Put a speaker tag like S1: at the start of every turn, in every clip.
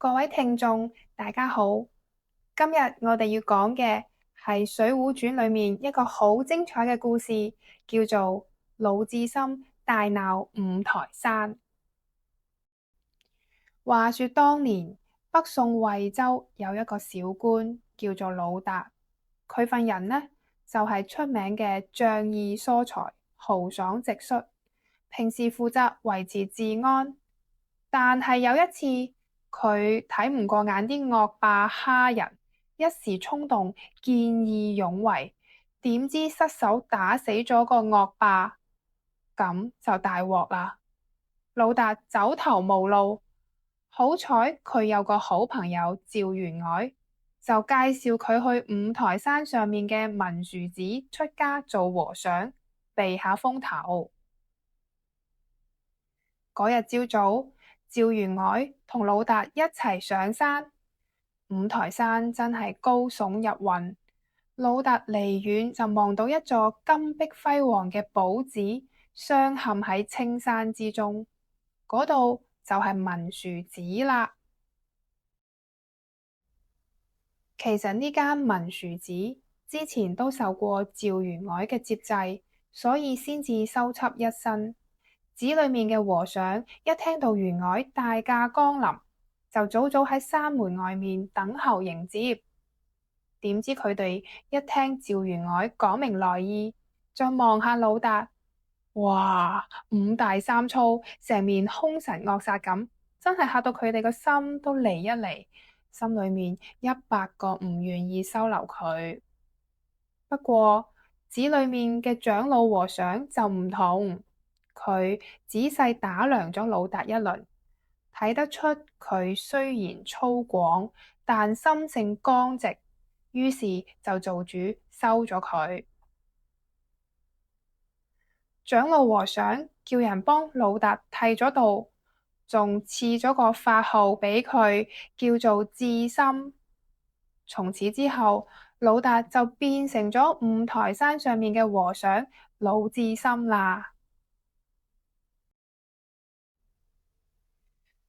S1: 各位聽眾，大家好。今日我哋要講嘅係《水滸傳》裏面一個好精彩嘅故事，叫做魯智深大鬧五台山。話說當年北宋惠州有一個小官叫做魯達，佢份人呢就係出名嘅仗義疏財、豪爽直率，平時負責維持治安。但係有一次，佢睇唔過眼啲惡霸蝦人，一時衝動見義勇為，點知失手打死咗個惡霸，咁就大鑊啦！魯達走投無路，好彩佢有個好朋友趙員外，就介紹佢去五台山上面嘅文殊寺出家做和尚，避下風頭。嗰日朝早，趙員外同魯達一齊上山。五台山真係高聳入雲，魯達離遠就望到一座金碧輝煌嘅寶寺，鑲嵌喺青山之中。嗰度就係文殊寺啦。其實呢間文殊寺之前都受過趙員外嘅接濟，所以先至收葺一新。寺裏面嘅和尚一聽到員外大駕光臨，就早早喺山門外面等候迎接。點知佢哋一聽趙員外講明來意，再望下魯達，哇！五大三粗，成面兇神惡煞咁，真係嚇到佢哋個心都離一離，心裏面100個唔願意收留佢。不過寺裏面嘅長老和尚就唔同，佢仔細打量咗魯達一輪，睇得出佢雖然粗獷，但心性剛直，於是就做主收咗佢。長老和尚叫人幫魯達剃咗度，仲賜咗個法號俾佢，叫做智深。從此之後，魯達就變成咗五台山上面嘅和尚魯智深啦。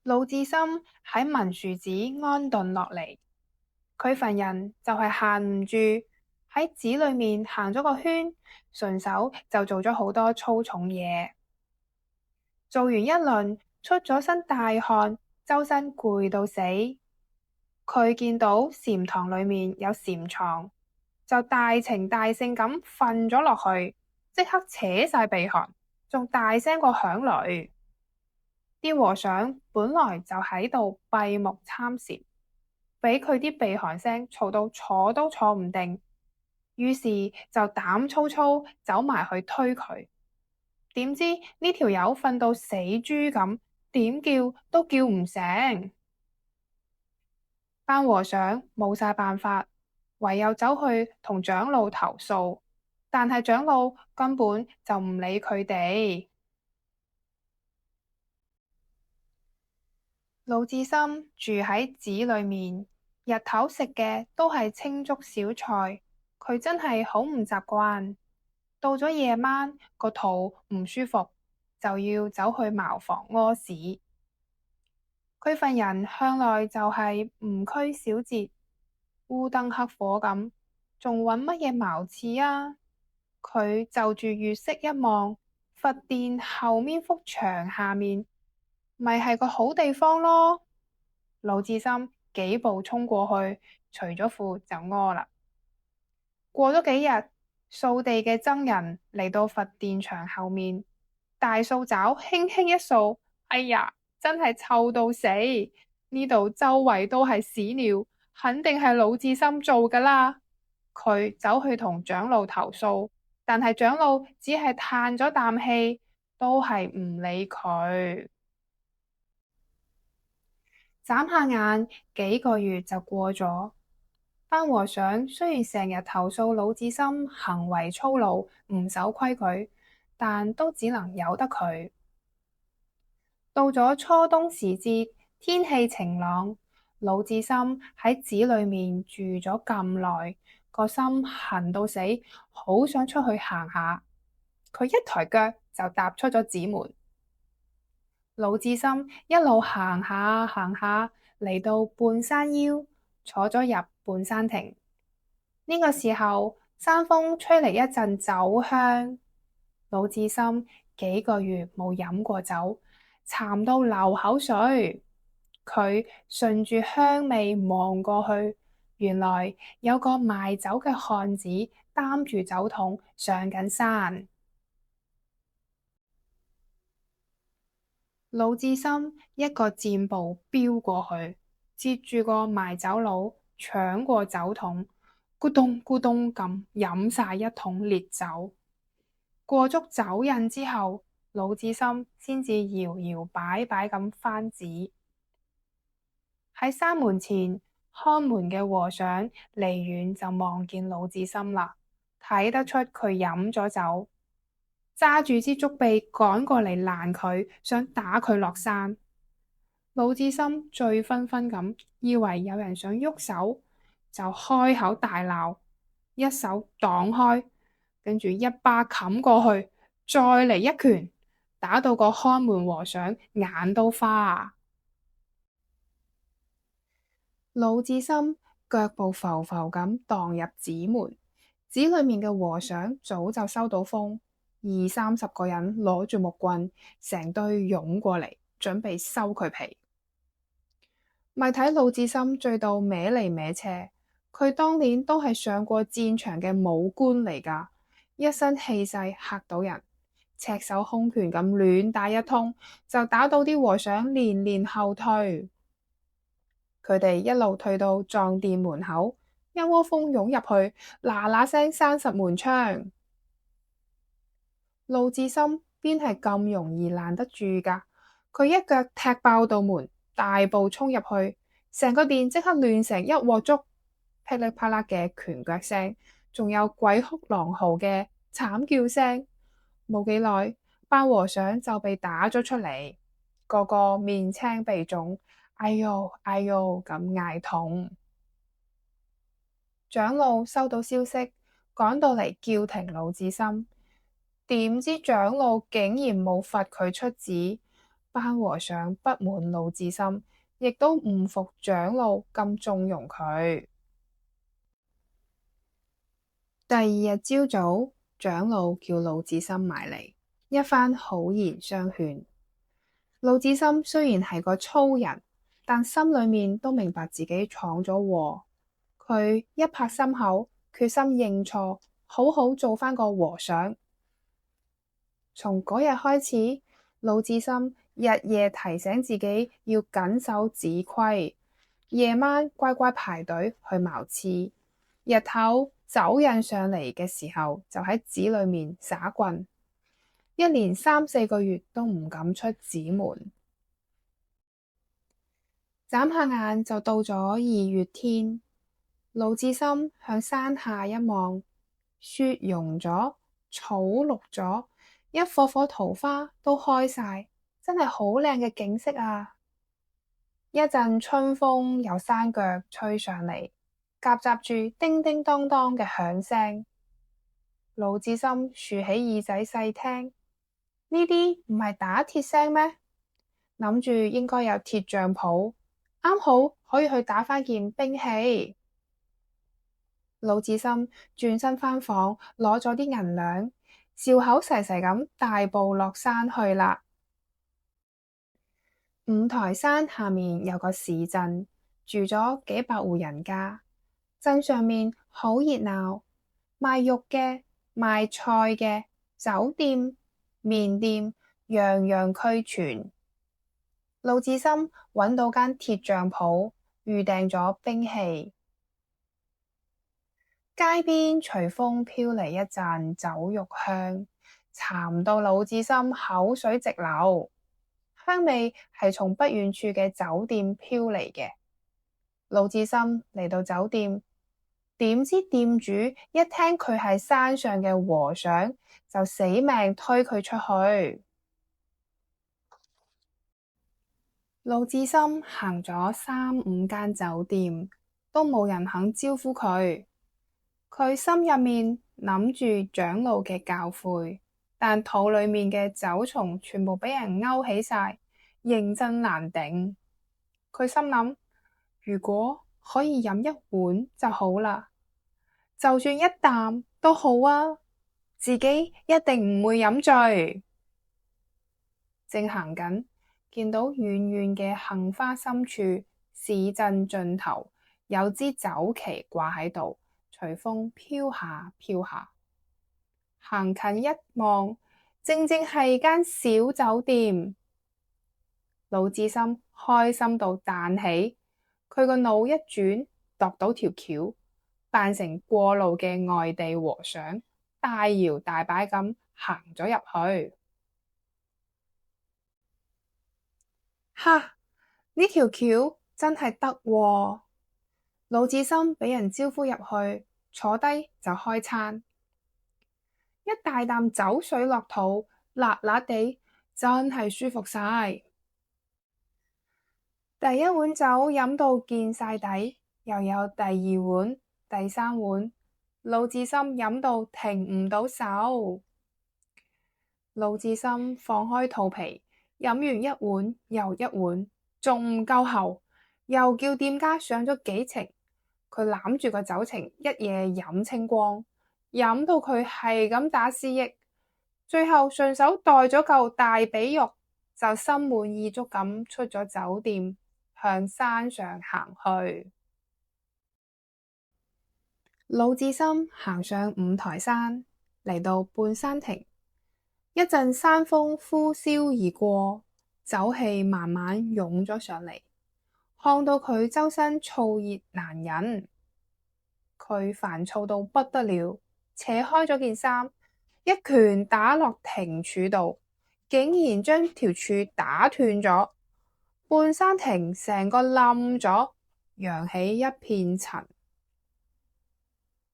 S1: 魯智深喺文殊寺安頓落嚟，佢份人就係閒唔住，喺寺裏面行咗個圈，順手就做咗好多粗重嘢。做完一輪，出咗身大汗，周身攰到死。佢見到禪堂裏面有禪床，就大情大性咁瞓咗落去，即刻扯晒鼻鼾，仲大聲過響雷。啲和尚本來就喺度閉目參禪，俾佢啲鼻鼾聲嘈到坐都坐唔定，於是就膽粗粗走埋去推佢。點知呢條友瞓到死豬咁，點叫都叫唔醒。班和尚冇晒辦法，唯有走去同長老投訴，但係長老根本就唔理佢哋。魯智深住喺寺裏面，日頭食嘅都係青竹小菜，佢真係好唔習慣。到咗夜晚，個肚唔舒服，就要走去茅房屙屎。佢份人向來就係唔拘小節，烏燈黑火咁，仲揾乜嘢茅廁啊？佢就住月色一望，佛殿後面幅牆下面，咪係個好地方咯。魯智深幾步衝過去，除咗褲就屙啦。過咗幾日，掃地嘅僧人嚟到佛殿牆後面，大掃爪輕輕一掃，哎呀，真係臭到死！呢度周圍都係屎尿，肯定係魯智深做㗎啦。佢走去同長老投訴，但係長老只係嘆咗啖氣，都係唔理佢。眨下眼，幾個月就過咗。班和尚雖然成日投訴魯智深行為粗魯、唔守規矩，但都只能由得佢。到咗初冬時節，天氣晴朗，魯智深喺寺裏面住咗咁耐，個心痕到死，好想出去行下。佢一抬腳就踏出咗寺門。魯智深一路行下行下，嚟到半山腰，坐咗入半山亭。呢個時候，山風吹嚟一陣酒香。魯智深幾個月冇飲過酒，饞到流口水。佢順住香味望過去，原來有個賣酒嘅漢子擔住酒桶上緊山。魯智深一個箭步飆過去，截住個賣酒佬，搶過酒桶，咕咚咕咚咁飲晒一桶烈酒。過足酒癮之後，魯智深先至搖搖擺擺咁返寺。喺山門前，看門嘅和尚離遠就望見魯智深啦，睇得出佢飲咗酒，揸住支竹臂趕過嚟攔佢，想打佢落山。魯智深醉醺醺咁，以為有人想喐手，就開口大鬧，一手擋開，跟住一巴冚過去，再嚟一拳，打到個看門和尚眼都花。魯智深腳步浮浮咁蕩入寺門，寺裏面嘅和尚早就收到風，二三十個人攞住木棍，成堆湧過嚟，準備收佢皮。咪睇魯智深醉到歪嚟歪斜，佢當年都係上過戰場嘅武官嚟㗎，一身氣勢嚇到人，赤手空拳咁亂打一通，就打到啲和尚連連後退。佢哋一路退到藏殿門口，一窩蜂湧入去，嗱嗱聲閂實門窗。魯智深邊係咁容易攔得住㗎？佢一腳踢爆道門，大步衝入去，成個殿即刻亂成一鍋粥，噼里啪啦嘅拳腳聲，仲有鬼哭狼嚎嘅慘叫聲。冇幾耐，班和尚就被打咗出嚟，個個面青鼻腫。哎喲哎喲咁嗌痛。長老收到消息，趕到嚟叫停魯智深，點知長老竟然冇罰佢出寺。班和尚不滿魯智深，亦都唔服長老咁縱容佢。第二日朝早，長老叫魯智深埋嚟，一番好言相勸。魯智深雖然係個粗人，但心裏面都明白自己闖咗禍，佢一拍心口，決心認錯，好好做返個和尚。從嗰日開始，魯智深日夜提醒自己要謹守寺規，夜晚乖乖排隊去茅廁，日頭酒癮上嚟嘅時候就喺寺裏面耍棍，一連3、4個月都唔敢出寺門。眨下眼就到咗2月天，魯智深向山下一望，雪融咗，草綠咗，一棵棵桃花都開晒，真係好靚嘅景色啊！一陣春風由山腳吹上嚟，夾雜住叮叮當當嘅響聲。魯智深豎起耳仔細聽，呢啲唔係打鐵聲咩？諗住應該有鐵匠鋪，啱好可以去打返件兵器。魯智深轉身返房，攞咗啲銀兩，笑口噬噬咁大步落山去啦。五台山下面有個市鎮，住咗幾百戶人家。鎮上面好熱鬧，賣肉嘅、賣菜嘅、酒店、麵店，樣樣俱全。魯智深揾到間鐵匠鋪，預訂咗兵器。街邊隨風飄嚟一陣酒肉香，饞到魯智深口水直流。香味係從不遠處嘅酒店飄嚟嘅。魯智深嚟到酒店，點知店主一聽佢係山上嘅和尚，就死命推佢出去。魯智深行咗3、5間酒店，都冇人肯招呼佢。佢心入面諗住長老嘅教誨，但肚裏面嘅酒蟲全部俾人勾起晒，認真難頂。佢心諗，如果可以飲一碗就好啦，就算一啖都好啊，自己一定唔會飲醉。正行緊，見到遠遠嘅杏花深處，市鎮盡頭有支酒旗掛喺度，隨風飄下飄下。行近一望，正正係間小酒店。魯智深開心到彈起，佢個腦一轉，度到條橋，扮成過路嘅外地和尚，大搖大擺咁行咗入去。哈！呢條橋真係得喎。魯智深俾人招呼入去，坐低就開餐。一大啖酒水落肚，辣辣地，真係舒服晒。第一碗酒飲到見晒底，又有第二碗、第三碗，魯智深飲到停唔到手。魯智深放開肚皮，飲完一碗又一碗，仲唔夠喉，又叫店家上咗幾程。佢攬住個酒埕，一夜飲清光，飲到佢係咁打思噎，最後順手帶咗嚿大髀肉，就心滿意足咁出咗酒店，向山上行去。魯智深行上五台山，嚟到半山亭，一陣山風呼嘯而過，酒氣慢慢湧咗上嚟，看到佢周身燥熱難忍，佢煩躁到不得了，扯開咗件衫，一拳打落亭柱度，竟然將條柱打斷咗，半山亭成個冧咗，揚起一片塵。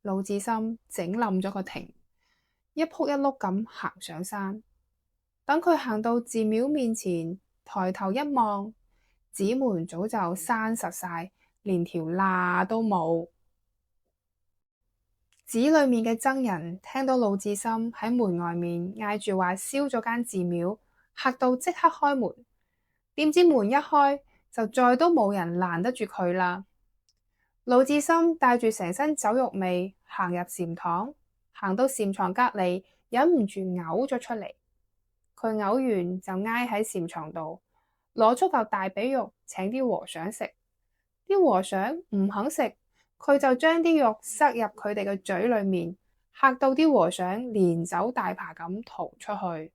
S1: 魯智深整冧咗個亭，一仆一碌咁行上山。等佢行到寺廟面前，抬頭一望，寺門早就閂實晒，連條罅都冇。寺裏面嘅僧人聽到魯智深喺門外面嗌住話燒咗間寺廟，嚇到即刻開門。點知門一開，就再都冇人攔得住佢啦。魯智深帶住成身酒肉味行入禪堂，行到禪床隔籬，忍唔住嘔咗出嚟。佢嘔完就挨喺禪床度，攞出嚿大髀肉請啲和尚食。啲和尚唔肯食，佢就將啲肉塞入佢哋嘅嘴裏面，嚇到啲和尚連走帶爬咁逃出去。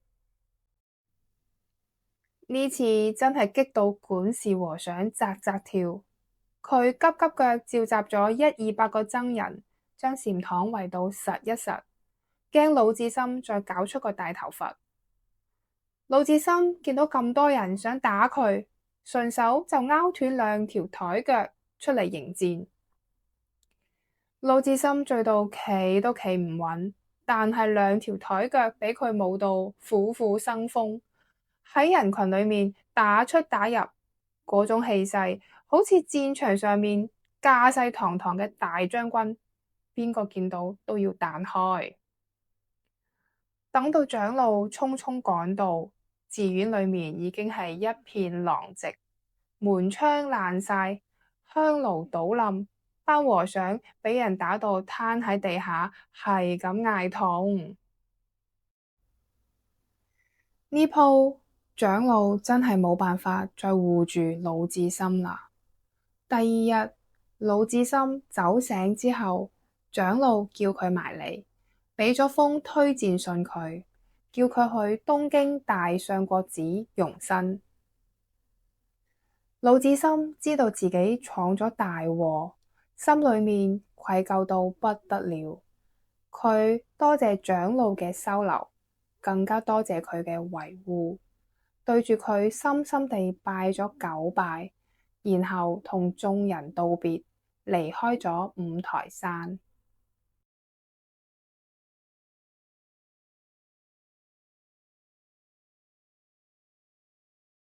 S1: 呢次真係激到管事和尚扎扎跳。佢急急腳召集咗100-200個僧人，將禪堂圍到實一實，驚魯智深再搞出個大頭佛。魯智深見到咁多人想打佢，順手就拗斷2條台腳出嚟迎戰。魯智深醉到企都企唔穩，但係2條台腳俾佢舞到虎虎生風，喺人群裏面打出打入，嗰種氣勢好似戰場上面架勢堂堂嘅大將軍，邊個見到都要彈開。等到長老匆匆趕到，寺院裏面已經係一片狼藉，門窗爛晒，香爐倒冧，班和尚俾人打到攤喺地下，係咁嗌痛。呢鋪長老真係冇辦法再護住魯智深啦。第二日，魯智深酒醒之後，長老叫佢埋嚟，俾咗封推薦信佢，叫佢去東京大相國寺容身。魯智深知道自己闖咗大禍，心裏面愧疚到不得了。佢多謝長老嘅收留，更加多謝佢嘅維護，對住佢深深地拜咗9拜，然後同眾人道別，離開咗五台山。